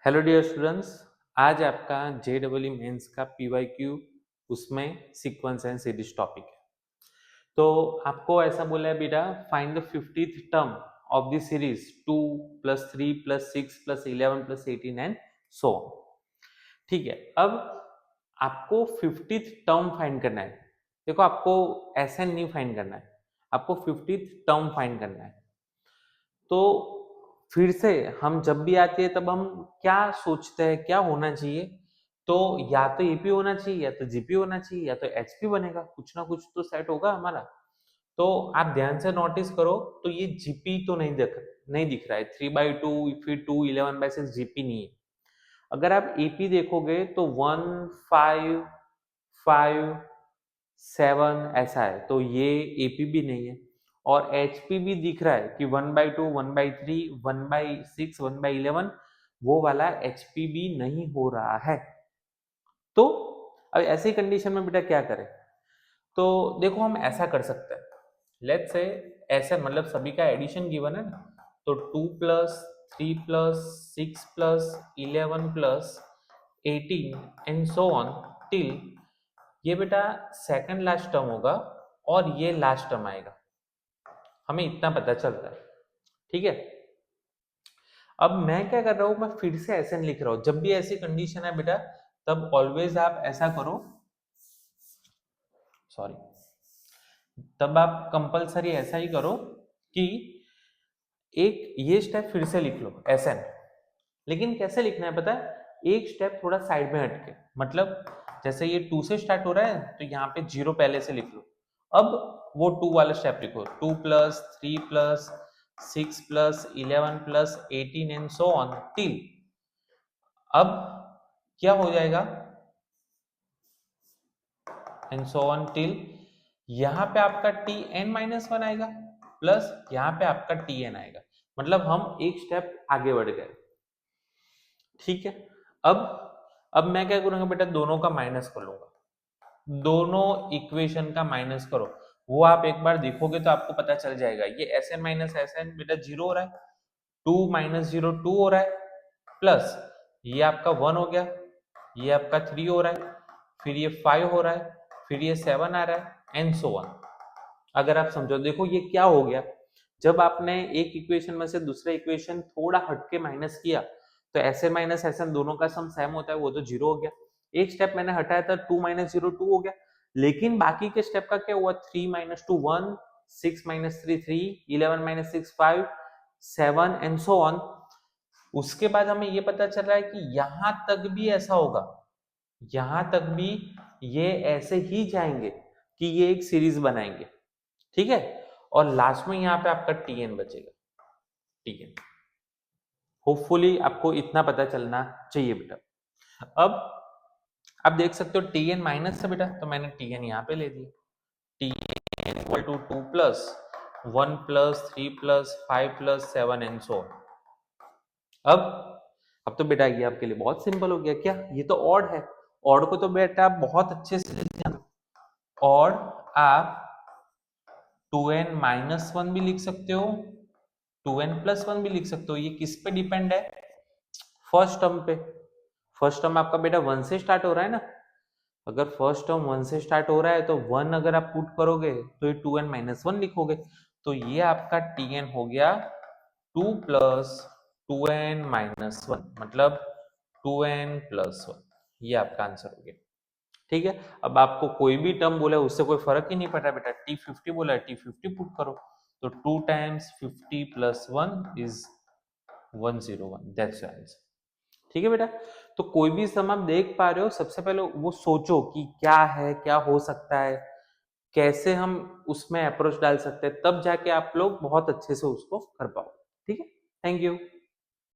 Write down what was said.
Hello dear students, आज आपका JEE mains का PYQ उसमें सीक्वेंस एंड सीरीज टॉपिक है। तो आपको ऐसा बोला है बेटा, find the 50th term of the series 2 + 3 + 6 + 11 + 18 and so on. ठीक है, अब आपको 50th टर्म फाइंड करना है। देखो, आपको ऐसा नहीं फाइंड करना है, आपको 50th टर्म फाइंड करना है। तो फिर से हम जब भी आते हैं तब हम क्या सोचते हैं, क्या होना चाहिए? तो या तो एपी होना चाहिए, या तो जीपी होना चाहिए, या तो एचपी बनेगा। कुछ ना कुछ तो सेट होगा हमारा। तो आप ध्यान से नोटिस करो, तो ये जीपी तो नहीं दिख रहा है। 3/2 फिर 2 11/6 जीपी नहीं है। अगर आप एपी देखोगे तो 1 5 5 7 ऐसा है, तो ये एपी भी नहीं है। और एचपी भी दिख रहा है कि 1/2 1/3 1/6 1/11, वो वाला एचपी भी नहीं हो रहा है। तो अब ऐसी कंडीशन में बेटा क्या करें? तो देखो, हम ऐसा कर सकते हैं। लेट्स से ऐसे, मतलब सभी का एडिशन गिवन है ना, तो 2 + 3 + 6 + 11 + 18 एंड सो ऑन टिल ये बेटा सेकंड लास्ट टर्म होगा और ये लास्ट टर्म आएगा। हमें इतना पता चलता है। ठीक है, अब मैं क्या कर रहा हूं, मैं फिर से ऐसे लिख रहा हूं। जब भी ऐसी कंडीशन है बेटा, तब ऑलवेज आप ऐसा करो, सॉरी, तब आप कंपलसरी ऐसा ही करो कि एक ये स्टेप फिर से लिख लो एसएन। लेकिन कैसे लिखना है पता है? एक स्टेप थोड़ा साइड में हटके, मतलब जैसे ये 2 से स्टार्ट हो रहा है तो यहाँ पे 0 पहले से लिख लो। अब वो 2 वाला स्टेप लिखो, 2 + 3 + 6 + 11 + 18 एंड सो ऑन टिल। अब क्या हो जाएगा? एंड सो ऑन टिल यहाँ पे आपका Tn-1 आएगा, प्लस यहाँ पे आपका Tn आएगा। मतलब हम एक स्टेप आगे बढ़ गए। ठीक है, अब मैं क्या करूंगा बेटा, दोनों का माइनस कर लूंगा। दोनों इक्वेशन का माइनस करो। वो आप एक बार देखोगे तो आपको पता चल जाएगा। ये Sn - Sn बेटा 0 हो रहा है, 2 - 0 2 हो रहा है, प्लस ये आपका 1 हो गया, ये आपका 3 हो रहा है, फिर ये 5 हो रहा है, फिर ये 7 आ रहा है एंड सो ऑन। अगर आप समझो, देखो ये क्या हो गया। जब आपने एक इक्वेशन में से दूसरा इक्वेशन थोड़ा हटके माइनस किया, तो Sn - Sn दोनों का सम सेम होता है, वो तो 0 हो गया। एक स्टेप मैंने हटाया था, 2 - 0 2 हो गया। लेकिन बाकी के स्टेप का क्या हुआ? 3 - 2 1, 6 - 3 3, 11 - 6 5, 7 एंड सो ऑन। उसके बाद हमें ये पता चल रहा है कि यहां तक भी ऐसा होगा, यहां तक भी ये ऐसे ही जाएंगे कि ये एक सीरीज बनाएंगे। ठीक है, और लास्ट में यहाँ पे आपका Tn बचेगा। ठीक है, होपफुली आपको इतना पता चलना चाहिए बेटा। अब आप देख सकते हो Tn माइनस है बेटा, तो मैंने Tn यहाँ पे ले दिया। Tn = 2 + 1 + 3 + 5 + 7 and so on. अब तो बेटा ये आपके लिए बहुत सिंपल हो गया। क्या ये तो ऑड है? ऑड को तो बेटा आप बहुत अच्छे से जानते हो। ऑड आप 2n - 1 भी लिख सकते हो, 2n + 1 भी लिख सकते हो। ये किस पे डिपेंड है? फर्स्ट टर्म पे। फर्स्ट टर्म आपका बेटा 1 से स्टार्ट हो रहा है ना। अगर फर्स्ट टर्म 1 से स्टार्ट हो रहा है तो 1 अगर आप पुट करोगे तो ये 2n - 1 लिखोगे। तो ये आपका Tn हो गया 2 + 2n - 1, मतलब 2n + 1। ये आपका आंसर हो गया। ठीक है, अब आपको कोई भी टर्म बोला है उससे कोई फर्क ही नहीं पड़ा बेटा। T50 बोला है, T50 पुट करो, तो 2 × 50 + 1 इज 101। That's your answer. ठीक है बेटा, तो कोई भी सम आप देख पा रहे हो, सबसे पहले वो सोचो कि क्या है, क्या हो सकता है, कैसे हम उसमें अप्रोच डाल सकते हैं, तब जाके आप लोग बहुत अच्छे से उसको कर पाओ। ठीक है, थैंक यू।